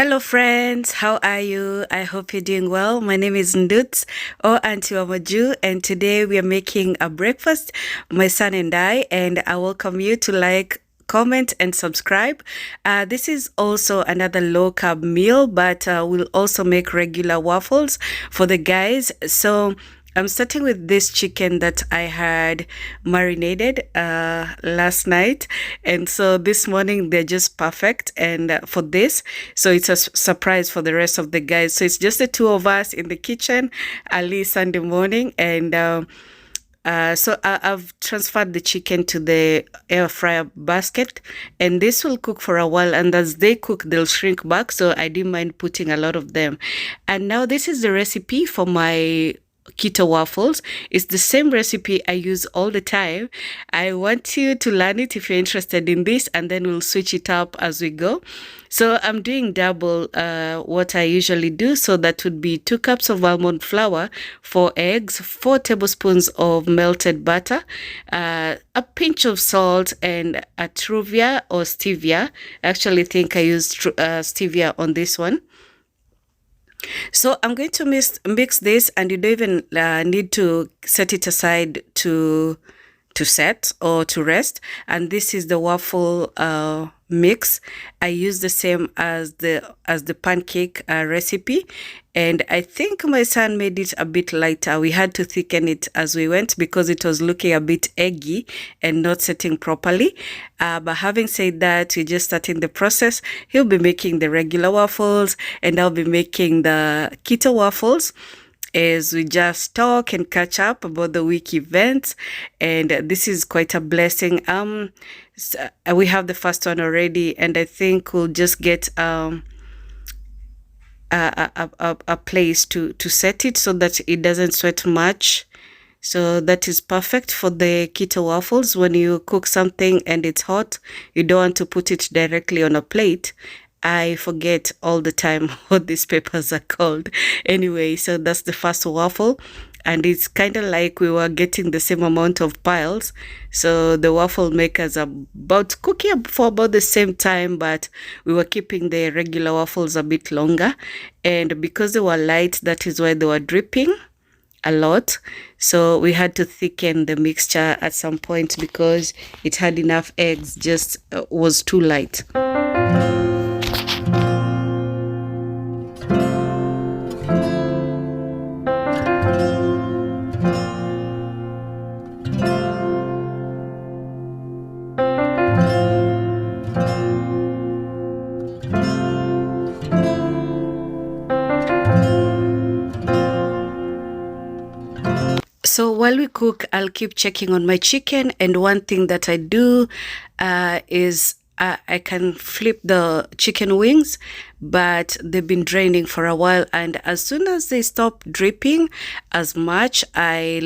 Hello friends, how are you? I hope you're doing well. My name is Nduts or Auntie Wamaju, and today we are making a breakfast, my son and I welcome you to like, comment and subscribe. This is also another low carb meal, but we'll also make regular waffles for the guys. So I'm starting with this chicken that I had marinated last night. And so this morning they're just perfect. And for this, so it's a surprise for the rest of the guys. So it's just the two of us in the kitchen early Sunday morning. And I've transferred the chicken to the air fryer basket, and this will cook for a while. And as they cook, they'll shrink back. So I didn't mind putting a lot of them. And now this is the recipe for my keto waffles. It's the same recipe I use all the time. I want you to learn it if you're interested in this, and then we'll switch it up as we go. So I'm doing double what I usually do. So that would be 2 cups of almond flour, 4 eggs, 4 tablespoons of melted butter, a pinch of salt, and a truvia or stevia. I actually think I used stevia on this one. So I'm going to mix this, and you don't even need to set it aside to set or to rest. And this is the waffle mix. I use the same as the pancake recipe, and I think my son made it a bit lighter. We had to thicken it as we went because it was looking a bit eggy and not setting properly. But having said that, we're just starting the process. He'll be making the regular waffles, and I'll be making the keto waffles as we just talk and catch up about the week events. And this is quite a blessing. We have the first one already, and I think we'll just get a place to set it so that it doesn't sweat much. So that is perfect for the keto waffles. When you cook something and it's hot, you don't want to put it directly on a plate. I forget all the time what these papers are called. Anyway, so that's the first waffle. And it's kind of like we were getting the same amount of piles. So the waffle makers are about cooking for about the same time, but we were keeping the regular waffles a bit longer. And because they were light, that is why they were dripping a lot. So we had to thicken the mixture at some point because it had enough eggs, just was too light. So while we cook, I'll keep checking on my chicken. And one thing that I do is I can flip the chicken wings, but they've been draining for a while. And as soon as they stop dripping as much, I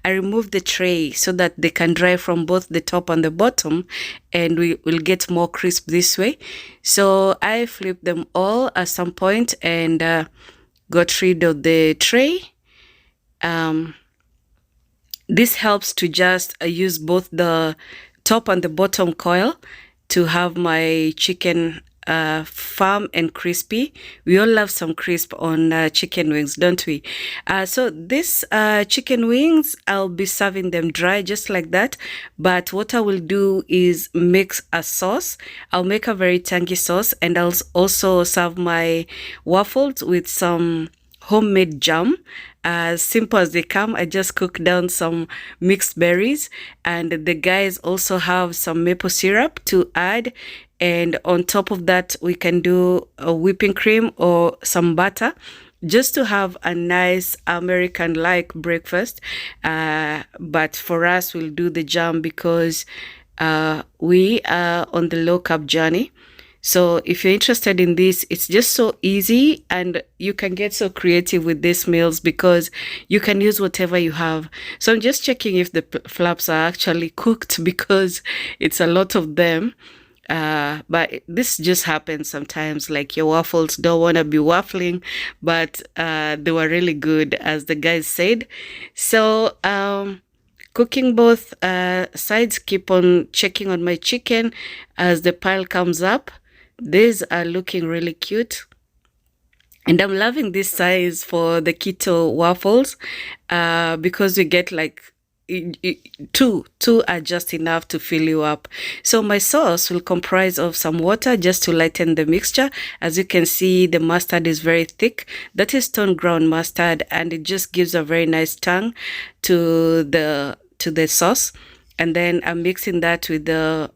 remove the tray so that they can dry from both the top and the bottom, and we will get more crisp this way. So I flipped them all at some point and got rid of the tray. This helps to just use both the top and the bottom coil to have my chicken firm and crispy. We all love some crisp on chicken wings, don't we? So this chicken wings, I'll be serving them dry just like that. But what I will do is mix a sauce. I'll make a very tangy sauce, and I'll also serve my waffles with some homemade jam. As simple as they come. I just cook down some mixed berries, and the guys also have some maple syrup to add. And on top of that, we can do a whipping cream or some butter, just to have a nice American-like breakfast. But for us, we'll do the jam because we are on the low-carb journey. So if you're interested in this, it's just so easy, and you can get so creative with these meals because you can use whatever you have. So I'm just checking if the flaps are actually cooked because it's a lot of them. But this just happens sometimes, like your waffles don't want to be waffling, but they were really good, as the guys said. So cooking both sides, keep on checking on my chicken as the pile comes up. These are looking really cute. And I'm loving this size for the keto waffles because you get like two are just enough to fill you up. So my sauce will comprise of some water just to lighten the mixture. As you can see, the mustard is very thick. That is stone ground mustard, and it just gives a very nice tang to the sauce. And then I'm mixing that with the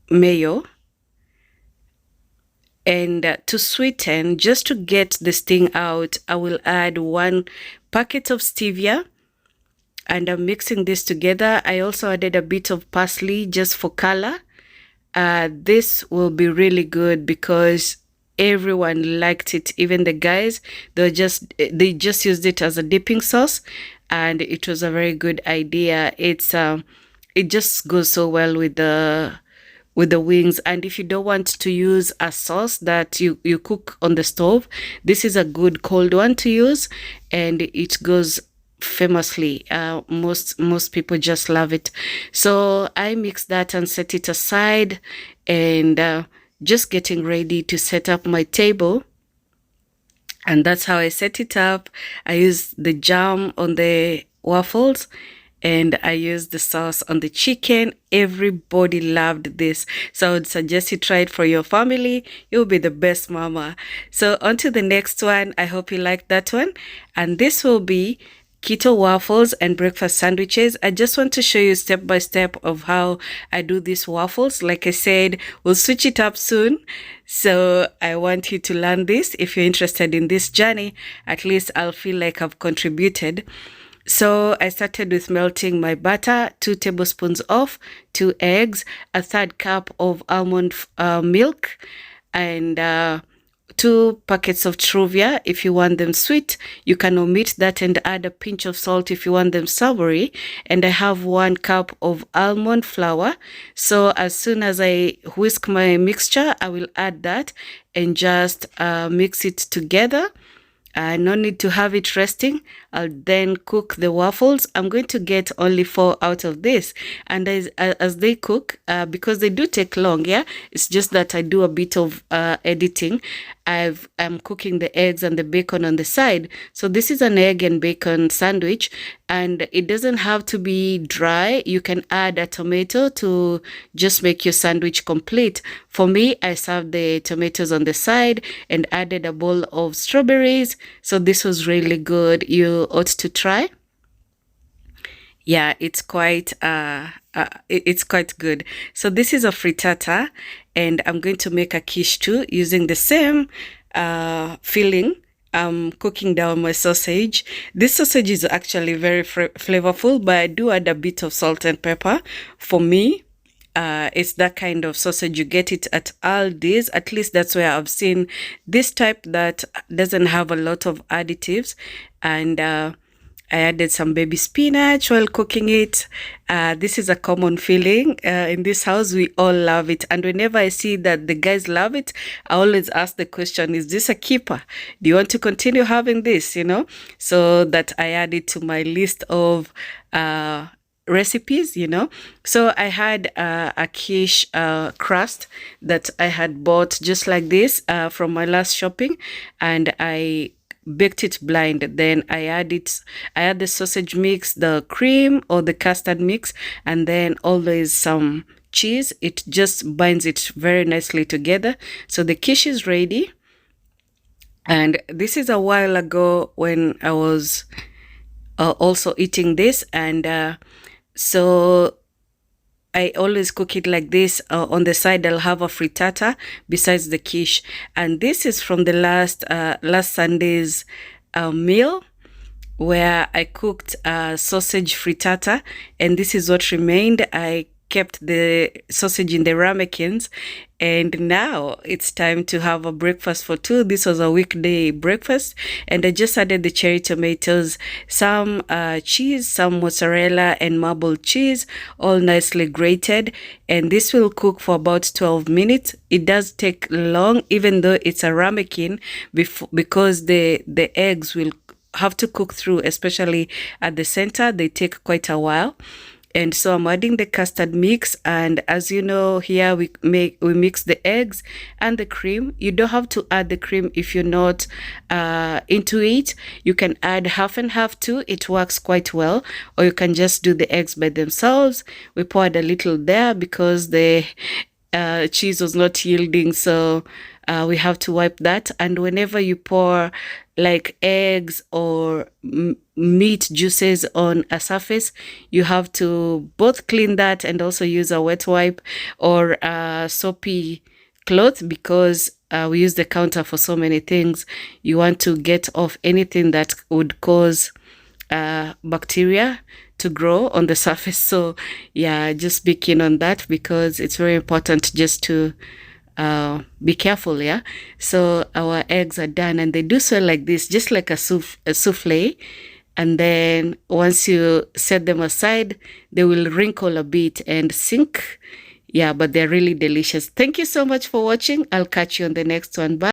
mayo. And to sweeten, just to get the sting out, I will add 1 packet of stevia, and I'm mixing this together. I also added a bit of parsley just for color. This will be really good because everyone liked it. Even the guys, they just used it as a dipping sauce, and it was a very good idea. It just goes so well with the wings. And if you don't want to use a sauce that you cook on the stove, this is a good cold one to use, and it goes famously. Most people just love it. So I mix that and set it aside, and just getting ready to set up my table. And that's how I set it up. I use the jam on the waffles, and I used the sauce on the chicken. Everybody loved this. So I would suggest you try it for your family. You'll be the best mama. So on to the next one. I hope you liked that one. And this will be keto waffles and breakfast sandwiches. I just want to show you step by step of how I do these waffles. Like I said, we'll switch it up soon. So I want you to learn this. If you're interested in this journey, at least I'll feel like I've contributed. So I started with melting my butter, 2 tablespoons of 2 eggs, a 1/3 cup of almond milk, and 2 packets of Truvia. If you want them sweet, you can omit that and add a pinch of salt if you want them savory. And I have 1 cup of almond flour. So as soon as I whisk my mixture, I will add that and just mix it together. No need to have it resting. I'll then cook the waffles. I'm going to get only 4 out of this. And as they cook, because they do take long, yeah, it's just that I do a bit of editing. I'm cooking the eggs and the bacon on the side. So this is an egg and bacon sandwich, and it doesn't have to be dry. You can add a tomato to just make your sandwich complete. For me, I served the tomatoes on the side and added a bowl of strawberries. So this was really good. You ought to try. Yeah, it's quite good. So this is a frittata, and I'm going to make a quiche too using the same filling. I'm cooking down my sausage. This sausage is actually very flavorful, but I do add a bit of salt and pepper. For me, it's that kind of sausage. You get it at Aldi's. At least that's where I've seen this type that doesn't have a lot of additives. And I added some baby spinach while cooking it. This is a common feeling in this house. We all love it. And whenever I see that the guys love it, I always ask the question, is this a keeper? Do you want to continue having this, So that I add it to my list of recipes, So I had a quiche crust that I had bought just like this from my last shopping, and I baked it blind. Then I add the sausage mix, the cream or the custard mix, and then always some cheese. It just binds it very nicely together. So the quiche is ready. And this is a while ago when I was also eating this, and so I always cook it like this. On the side, I'll have a frittata besides the quiche. And this is from the last Sunday's meal, where I cooked sausage frittata, and this is what remained. I kept the sausage in the ramekins, and now it's time to have a breakfast for 2. This was a weekday breakfast, and I just added the cherry tomatoes, some cheese, some mozzarella and marbled cheese, all nicely grated. And this will cook for about 12 minutes. It does take long, even though it's a ramekin, because the eggs will have to cook through, especially at the center. They take quite a while. And so I'm adding the custard mix, and as you know, here we mix the eggs and the cream. You don't have to add the cream if you're not into it. You can add half and half too. It works quite well. Or you can just do the eggs by themselves. We poured a little there because the cheese was not yielding, so we have to wipe that. And whenever you pour like eggs or meat juices on a surface, you have to both clean that and also use a wet wipe or a soapy cloth, because we use the counter for so many things. You want to get off anything that would cause bacteria to grow on the surface. So yeah, just be keen on that, because it's very important just to be careful. Yeah, so our eggs are done, and they do swell like this, just like a souffle. And then once you set them aside, they will wrinkle a bit and sink. Yeah, but they're really delicious. Thank you so much for watching. I'll catch you on the next one. Bye.